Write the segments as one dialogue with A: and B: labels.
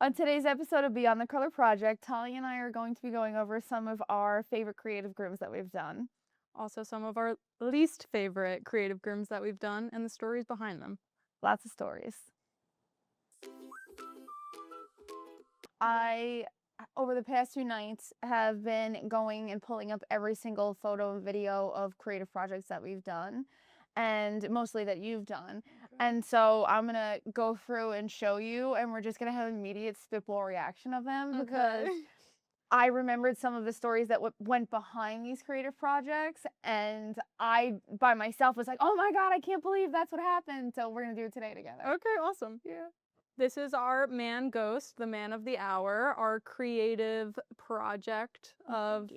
A: On today's episode of Beyond the Color Project, Talia and I are going to be going over some of our favorite creative grooms that we've done.
B: Also, some of our least favorite creative grooms that we've done and the stories behind them.
A: Lots of stories. I, over the past 2 nights, have been going and pulling up every single photo and video of creative projects that we've done, and mostly that you've done. And so I'm going to go through and show you, and we're just going to have immediate spitball reaction of them because I remembered some of the stories that went behind these creative projects, and I, by myself, was like, oh my God, I can't believe that's what happened. So we're going to do it today together.
B: Okay, awesome.
A: Yeah.
B: This is our man ghost, the man of the hour, our creative project of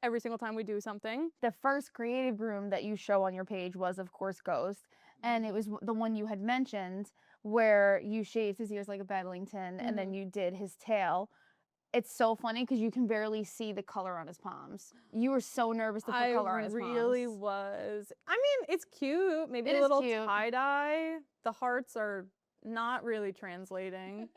B: every single time we do something.
A: The first creative groom that you show on your page was, of course, Ghost. And it was the one you had mentioned where you shaved his ears like a Bedlington and then you did his tail. It's so funny because you can barely see the color on his palms. You were so nervous to put color on his palms.
B: I really was. I mean, it's cute. Maybe a little tie-dye. The hearts are not really translating.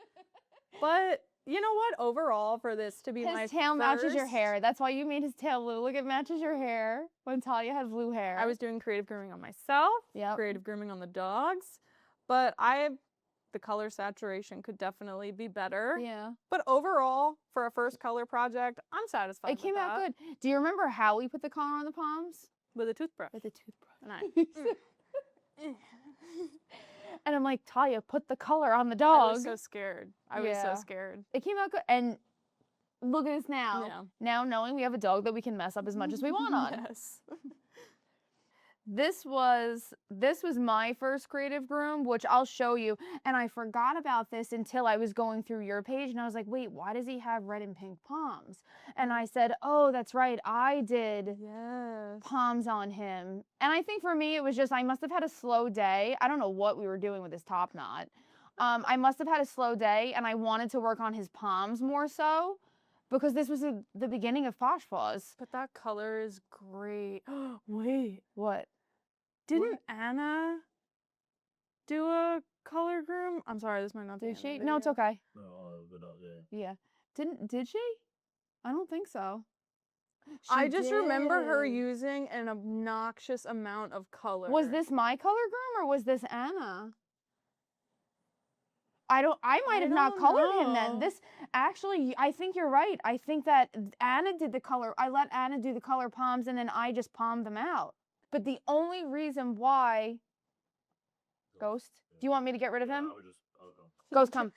B: But you know what? Overall, for this to be
A: his tail matches your hair. That's why you made his tail blue. Look, it matches your hair when Talia had blue hair.
B: I was doing creative grooming on myself, creative grooming on the dogs, but the color saturation could definitely be better.
A: Yeah.
B: But overall, for a first color project, I'm satisfied with that.
A: It came out good. Do you remember how we put the color on the palms?
B: With a toothbrush.
A: With a toothbrush.
B: Nice.
A: And I'm like, Talia, put the color on the dog.
B: I was so scared. I was so scared.
A: It came out good. And look at us now.
B: Yeah.
A: Now knowing we have a dog that we can mess up as much as we want on.
B: Yes. This
A: was my first creative groom, which I'll show you. And I forgot about this until I was going through your page and I was like, wait, why does he have red and pink palms? And I said, oh, that's right. I did palms on him. And I think for me, it was just, I must have had a slow day. I don't know what we were doing with his top knot. I must have had a slow day and I wanted to work on his palms more so. Because this was the beginning of Posh Paws.
B: But that color is great. Wait.
A: What?
B: Didn't Anna do a color groom? I'm sorry, this might not be.
A: Did she? No, it's okay.
C: No, but not there.
A: Yeah. Did she? I don't think so.
B: I just remember her using an obnoxious amount of color.
A: Was this my color groom or was this Anna? I might have not colored him then. This actually, I think you're right. I think that Anna did the color. I let Anna do the color palms and then I just palmed them out. But the only reason why, Ghost, do you want me to get rid of him?
C: I'll go.
A: Ghost, come.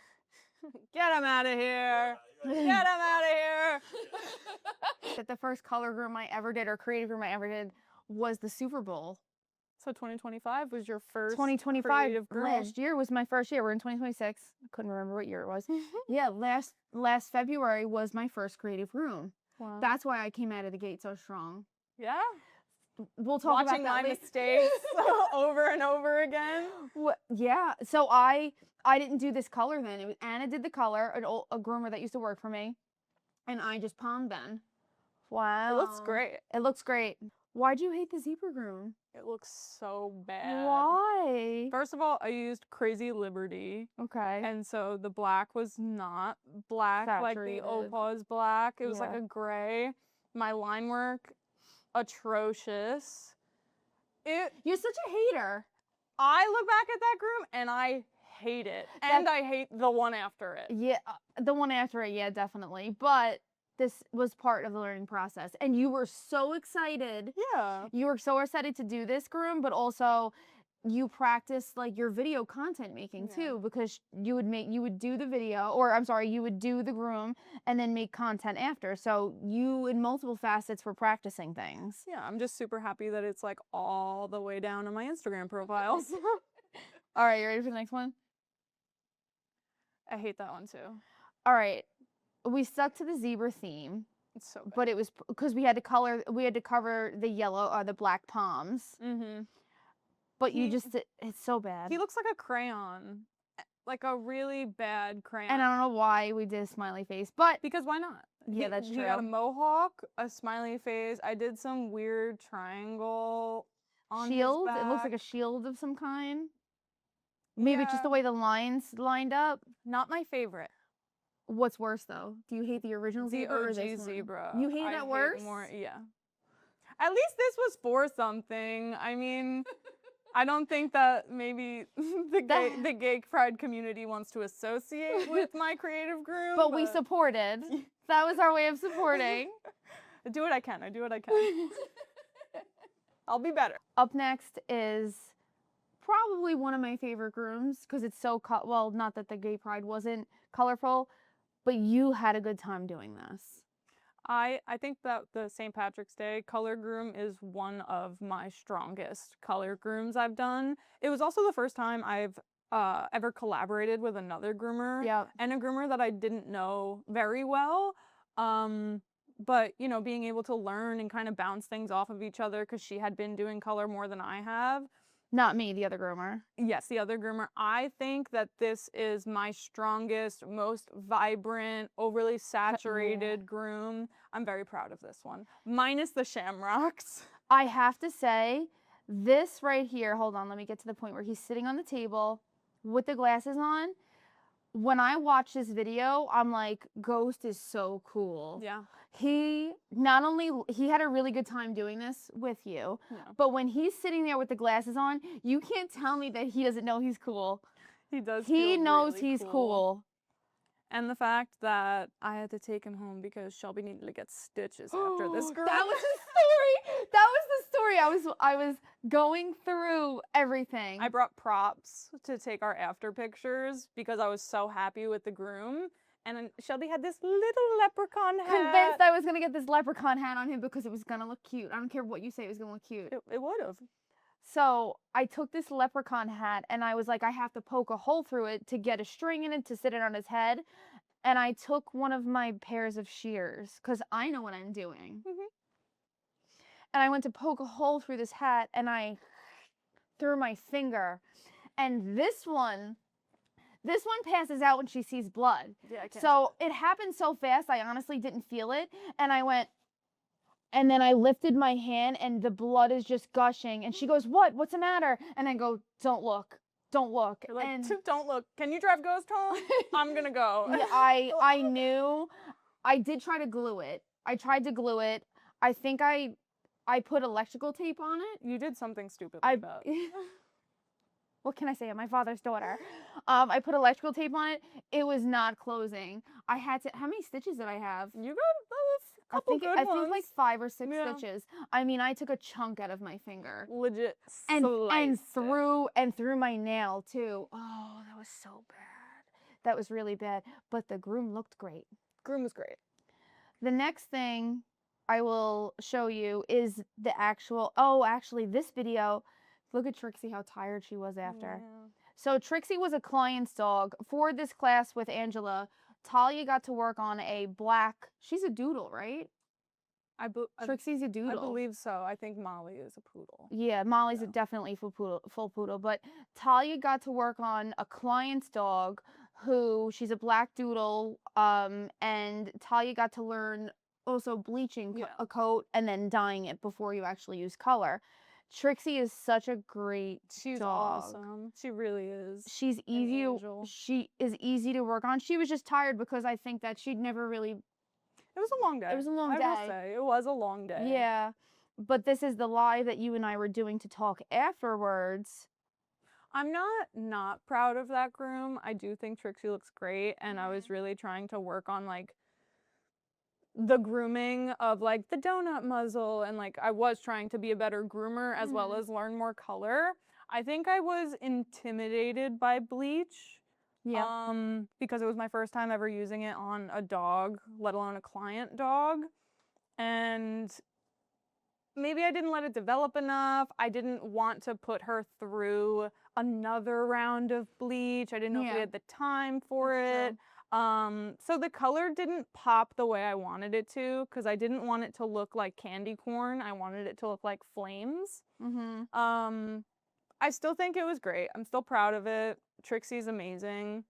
B: Get him out of here. Get him out of here.
A: That the first color groom I ever did or creative groom I ever did was the Super Bowl.
B: So 2025 was your first
A: 2025
B: creative groom.
A: Last year was my first year. We're in 2026. I couldn't remember what year it was. Yeah, last February was my first creative groom.
B: Wow.
A: That's why I came out of the gate so strong.
B: Yeah.
A: We'll talk
B: Watching
A: about that
B: my mistakes over and over again.
A: Yeah. So I didn't do this color then. It was Anna did the color, a groomer that used to work for me, and I just palmed then. Wow.
B: It looks great.
A: It looks great. Why'd you hate the zebra groom?
B: It looks so bad.
A: Why?
B: First of all, I used Crazy Liberty.
A: Okay.
B: And so the black was not black like the Opal's black. It was like a gray. My line work, atrocious.
A: You're such a hater.
B: I look back at that groom and I hate it. And I hate the one after it.
A: Yeah, the one after it, yeah, definitely. But this was part of the learning process. And you were so excited.
B: Yeah.
A: You were so excited to do this groom, but also you practiced like your video content making too, because you would do the video, or I'm sorry, you would do the groom and then make content after. So you in multiple facets were practicing things.
B: Yeah, I'm just super happy that it's like all the way down on my Instagram profiles.
A: All right, you ready for the next one?
B: I hate that one too.
A: All right. We stuck to the zebra theme.
B: It's so bad.
A: But it was because we had to cover the yellow or the black palms.
B: Mm-hmm.
A: But it's so bad.
B: He looks like a crayon. Like a really bad crayon.
A: And I don't know why we did a smiley face, but
B: because why not?
A: Yeah, that's true.
B: He got a mohawk, a smiley face. I did some weird triangle on
A: shield.
B: his back.
A: It looks like a shield of some kind. Maybe just the way the lines lined up.
B: Not my favorite.
A: What's worse though? Do you hate the original
B: The
A: zebra or
B: OG
A: this one?
B: zebra.
A: You hate
B: I
A: that worse?
B: more, yeah. At least this was for something. I mean, I don't think that maybe the gay pride community wants to associate with my creative groom.
A: But we supported. That was our way of supporting.
B: I do what I can. I do what I can. I'll be better.
A: Up next is probably one of my favorite grooms because it's so well, not that the gay pride wasn't colorful, but you had a good time doing this.
B: I think that the St. Patrick's Day color groom is one of my strongest color grooms I've done. It was also the first time I've ever collaborated with another groomer.
A: Yep.
B: And a groomer that I didn't know very well. But, you know, being able to learn and kind of bounce things off of each other because she had been doing color more than I have.
A: Not me, the other groomer.
B: Yes, the other groomer. I think that this is my strongest, most vibrant, overly saturated groom. I'm very proud of this one. Minus the shamrocks.
A: I have to say, this right here, hold on, let me get to the point where he's sitting on the table with the glasses on. When I watch this video, I'm like, Ghost is so cool.
B: Yeah.
A: He not only, he had a really good time doing this with you, but when he's sitting there with the glasses on, you can't tell me that he doesn't know he's cool.
B: He does.
A: He knows
B: really
A: he's cool.
B: And the fact that I had to take him home because Shelby needed to get stitches after this girl.
A: That was the story. That was the story. I was going through everything.
B: I brought props to take our after pictures because I was so happy with the groom. And Shelby had this little leprechaun hat.
A: Convinced I was going to get this leprechaun hat on him because it was going to look cute. I don't care what you say, it was going to look cute.
B: It would have.
A: So I took this leprechaun hat and I was like, I have to poke a hole through it to get a string in it to sit it on his head. And I took one of my pairs of shears because I know what I'm doing. And I went to poke a hole through this hat and I threw my finger. And this one passes out when she sees blood.
B: Yeah, I can't.
A: So it happened so fast, I honestly didn't feel it. And I went, and then I lifted my hand and the blood is just gushing. And she goes, what? What's the matter? And I go, don't look. Don't look.
B: You're like,
A: and
B: don't look. Can you drive Ghost home? I'm going to go.
A: Yeah, I knew. I did try to glue it. I tried to glue it. I think I put electrical tape on it.
B: You did something stupid like that.
A: What can I say? I'm my father's daughter. I put electrical tape on it. It was not closing. I had to. How many stitches did I have?
B: You got a couple good ones.
A: I think like 5 or 6 stitches. I mean, I took a chunk out of my finger.
B: Legit.
A: And through my nail too. Oh, that was so bad. That was really bad. But the groom looked great.
B: Groom was great.
A: The next thing I will show you is the actual. Oh, actually, this video. Look at Trixie, how tired she was after. Yeah. So Trixie was a client's dog. For this class with Angela, Talia got to work on a black, she's a doodle, right? Trixie's a doodle.
B: I believe so. I think Molly is a poodle.
A: Yeah, Molly's definitely full poodle. But Talia got to work on a client's dog who, she's a black doodle, and Talia got to learn also bleaching a coat and then dyeing it before you actually use color. Trixie is such a great dog.
B: Awesome. She really is.
A: She is easy to work on. She was just tired because I think that she'd never really.
B: It was a long day.
A: It was a long day.
B: I will say it was a long day.
A: Yeah, but this is the live that you and I were doing to talk afterwards.
B: I'm not proud of that groom. I do think Trixie looks great, and I was really trying to work on like the grooming of like the donut muzzle, and like I was trying to be a better groomer as well as learn more color. I think I was intimidated by bleach. Yeah. Because it was my first time ever using it on a dog, let alone a client dog. And maybe I didn't let it develop enough. I didn't want to put her through another round of bleach. I didn't know if we had the time for it. So the color didn't pop the way I wanted it to because I didn't want it to look like candy corn. I wanted it to look like flames. I still think it was great. I'm still proud of it. Trixie's amazing.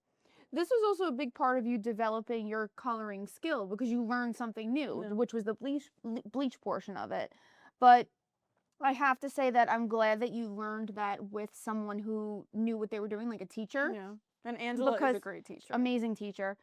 A: This was also a big part of you developing your coloring skill because you learned something new, which was the bleach portion of it. But I have to say that I'm glad that you learned that with someone who knew what they were doing, like a teacher.
B: Yeah. And Angela is a great teacher.
A: Amazing teacher.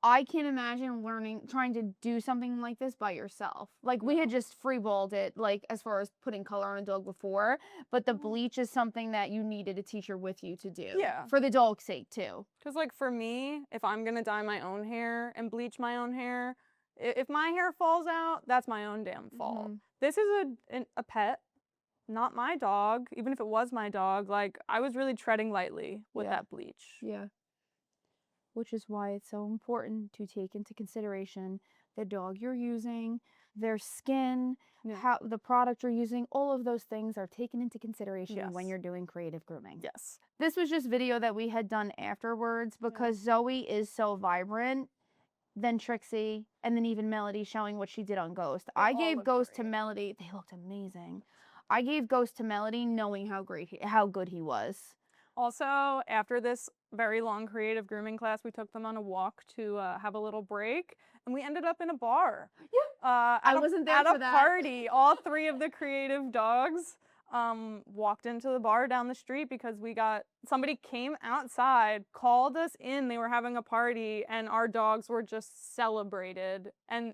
A: I can't imagine trying to do something like this by yourself. Like, we had just freeballed it, like, as far as putting color on a dog before, but the bleach is something that you needed a teacher with you to do.
B: Yeah.
A: For the dog's sake, too.
B: Because, like, for me, if I'm gonna dye my own hair and bleach my own hair, if my hair falls out, that's my own damn fault. This is a pet, not my dog. Even if it was my dog, like, I was really treading lightly with that bleach.
A: Yeah. Which is why it's so important to take into consideration the dog you're using, their skin, how the product you're using. All of those things are taken into consideration when you're doing creative grooming.
B: Yes.
A: This was just video that we had done afterwards because Zoe is so vibrant, then Trixie, and then even Melody showing what she did on Ghost. I gave Ghost to Melody. They looked amazing. I gave Ghost to Melody knowing how good he was.
B: Also, after this very long creative grooming class, we took them on a walk to have a little break, and we ended up in a bar.
A: Yeah. I wasn't there for that.
B: At a party, all 3 of the creative dogs walked into the bar down the street because somebody came outside, called us in. They were having a party, and our dogs were just celebrated. And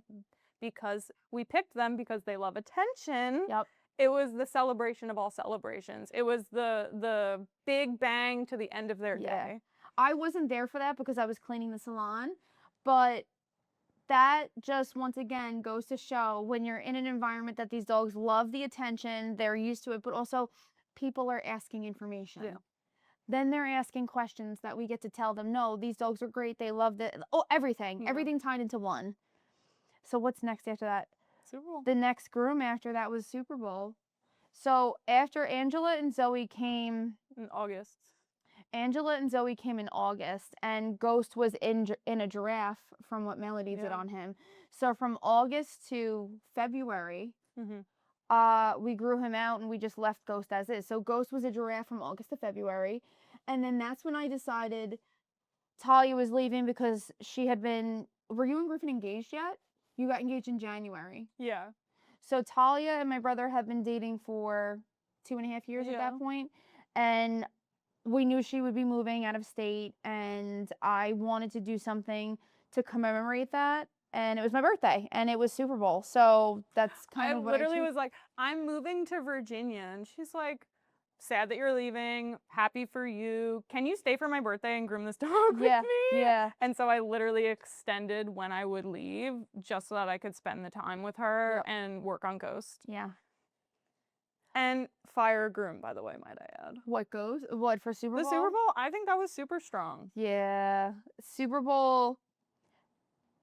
B: because we picked them because they love attention.
A: Yep.
B: It was the celebration of all celebrations. It was the big bang to the end of their day.
A: I wasn't there for that because I was cleaning the salon, but that just once again goes to show when you're in an environment that these dogs love the attention, they're used to it, but also people are asking information. Yeah. Then they're asking questions that we get to tell them, no, these dogs are great, they love it. Oh, everything. Everything tied into one. So what's next after that?
B: Super Bowl.
A: The next groom after that was Super Bowl. So after Angela and Zoe came
B: in August.
A: Angela and Zoe came in August, and Ghost was in a giraffe from what Melody did on him. So from August to February, we grew him out and we just left Ghost as is. So Ghost was a giraffe from August to February. And then that's when I decided Talia was leaving because she had been, were you and Griffin engaged yet? You got engaged in January.
B: Yeah.
A: So Talia and my brother have been dating for 2.5 years at that point. And we knew she would be moving out of state, and I wanted to do something to commemorate that. And it was my birthday, and it was Super Bowl. So that's kind of what I
B: literally was like, I'm moving to Virginia. And she's like, sad that you're leaving. Happy for you. Can you stay for my birthday and groom this dog with me?
A: Yeah.
B: And so I literally extended when I would leave just so that I could spend the time with her and work on Ghost.
A: Yeah.
B: And fire groom, by the way, might I add.
A: What for Super Bowl?
B: The Super Bowl, I think that was super strong.
A: Yeah. Super Bowl,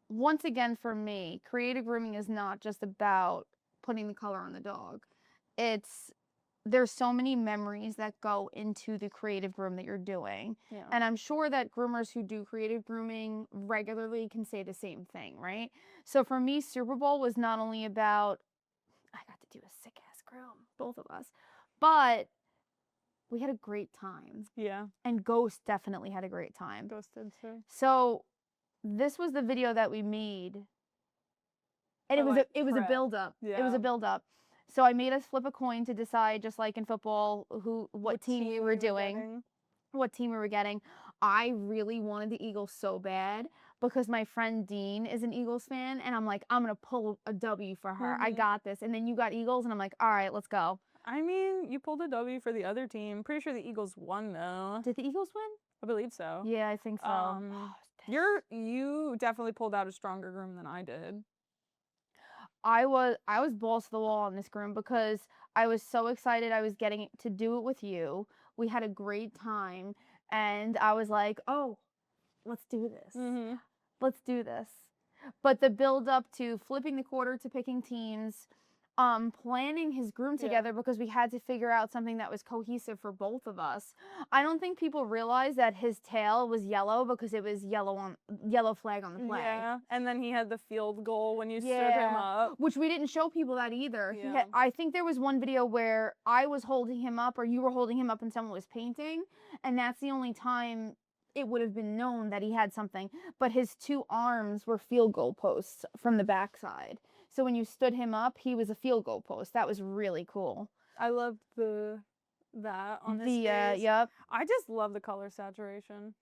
A: once again for me, creative grooming is not just about putting the color on the dog. There's so many memories that go into the creative groom that you're doing. Yeah. And I'm sure that groomers who do creative grooming regularly can say the same thing, right? So for me, Super Bowl was not only about, I got to do a sick-ass groom, both of us, but we had a great time.
B: Yeah.
A: And Ghost definitely had a great time.
B: Ghost did too.
A: So this was the video that we made. And it was a build-up. Yeah. It was a build-up. So I made us flip a coin to decide, just like in football, what team we were doing, what team we were getting. I really wanted the Eagles so bad because my friend Dean is an Eagles fan, and I'm like, I'm going to pull a W for her. I got this. And then you got Eagles, and I'm like, all right, let's go.
B: I mean, you pulled a W for the other team. Pretty sure the Eagles won, though.
A: Did the Eagles win?
B: I believe so.
A: Yeah, I think so.
B: You definitely pulled out a stronger groom than I did.
A: I was balls to the wall on this groom because I was so excited I was getting to do it with you. We had a great time, and I was like, oh, let's do this. Let's do this. But the build up to flipping the quarter to picking teams, planning his groom together because we had to figure out something that was cohesive for both of us. I don't think people realize that his tail was yellow because it was yellow flag on the play.
B: Yeah, and then he had the field goal when you stood him up.
A: Which we didn't show people that either. Yeah. I think there was one video where I was holding him up or you were holding him up and someone was painting, and that's the only time it would have been known that he had something. But his 2 arms were field goal posts from the backside. So when you stood him up, he was a field goal post. That was really cool.
B: I loved that on his face.
A: Yep.
B: I just love the color saturation.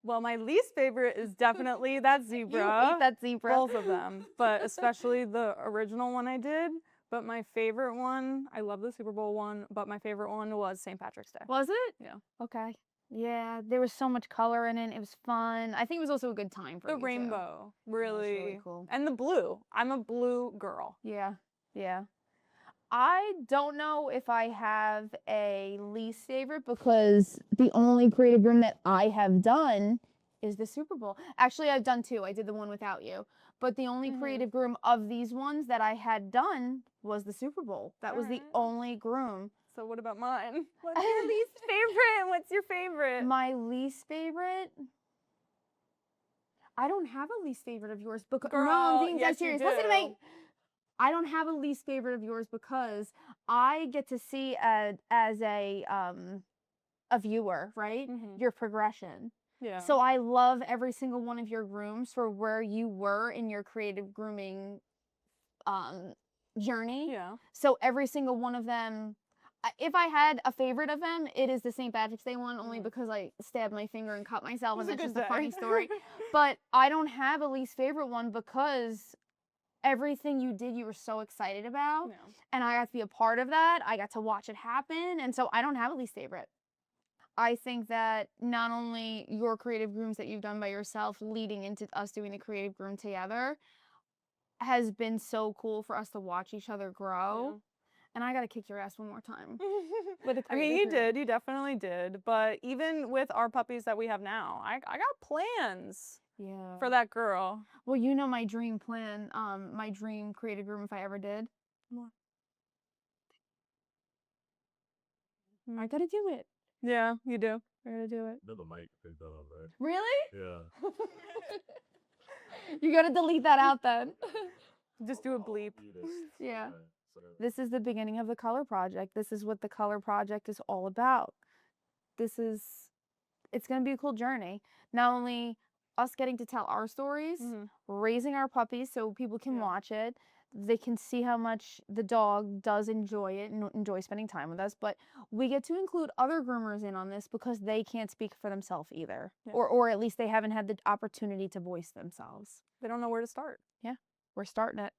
B: Well, my least favorite is definitely that
A: You
B: zebra.
A: ate that zebra.
B: Both of them, but especially the original one I did. But my favorite one, I love the Super Bowl one, but my favorite one was St. Patrick's Day.
A: Was it?
B: Yeah.
A: Okay. Yeah, there was so much color in it. It was fun. I think it was also a good time for
B: The
A: you too.
B: rainbow,
A: Yeah, it was
B: really.
A: really cool.
B: And the blue. I'm a blue girl.
A: Yeah. Yeah. I don't know if I have a least favorite because the only creative room that I have done is the Super Bowl. Actually, I've done two. I did the one without you. But the only
B: Mhm.
A: creative room of these ones that I had done was the Super Bowl. That was the
B: Alright.
A: only groom.
B: So what about mine? What's your least favorite? What's your favorite?
A: My least favorite? I don't have a least favorite of yours because no, I'm
B: Girl,
A: being dead
B: yes, you
A: serious. Listen to me.
B: do.
A: I don't have a least favorite of yours because I get to see as a viewer, right?
B: Mhm.
A: Your progression.
B: Yeah.
A: So I love every single one of your grooms for where you were in your creative grooming journey.
B: Yeah.
A: So every single one of them, if I had a favorite of them, it is the St. Patrick's Day one, only because I stabbed my finger and cut myself, and
B: It was
A: that's
B: a
A: just
B: good
A: a funny
B: day.
A: story. But I don't have a least favorite one because everything you did, you were so excited about,
B: Yeah.
A: and I got to be a part of that. I got to watch it happen, and so I don't have a least favorite. I think that not only your creative grooms that you've done by yourself leading into us doing the creative groom together has been so cool for us to watch each other grow.
B: Yeah.
A: And I gotta kick your ass one more time with a
B: I mean,
A: creative
B: you
A: groom.
B: did. You definitely did. But even with our puppies that we have now, I got plans
A: Yeah.
B: for that girl.
A: Well, you know my dream plan, my dream creative groom if I ever did.
B: What?
A: I gotta do it.
B: Yeah, you do.
A: I gotta do it.
C: Another mic picked that up, right?
A: Really?
C: Yeah.
A: You gotta delete that out then.
B: Just do a bleep.
A: Yeah. This is the beginning of the color project. This is what the color project is all about. It's going to be a cool journey. Not only us getting to tell our stories, raising our puppies so people can watch it. They can see how much the dog does enjoy it and enjoy spending time with us. But we get to include other groomers in on this because they can't speak for themselves either.
B: Yeah.
A: Or at least they haven't had the opportunity to voice themselves.
B: They don't know where to start.
A: Yeah, we're starting it.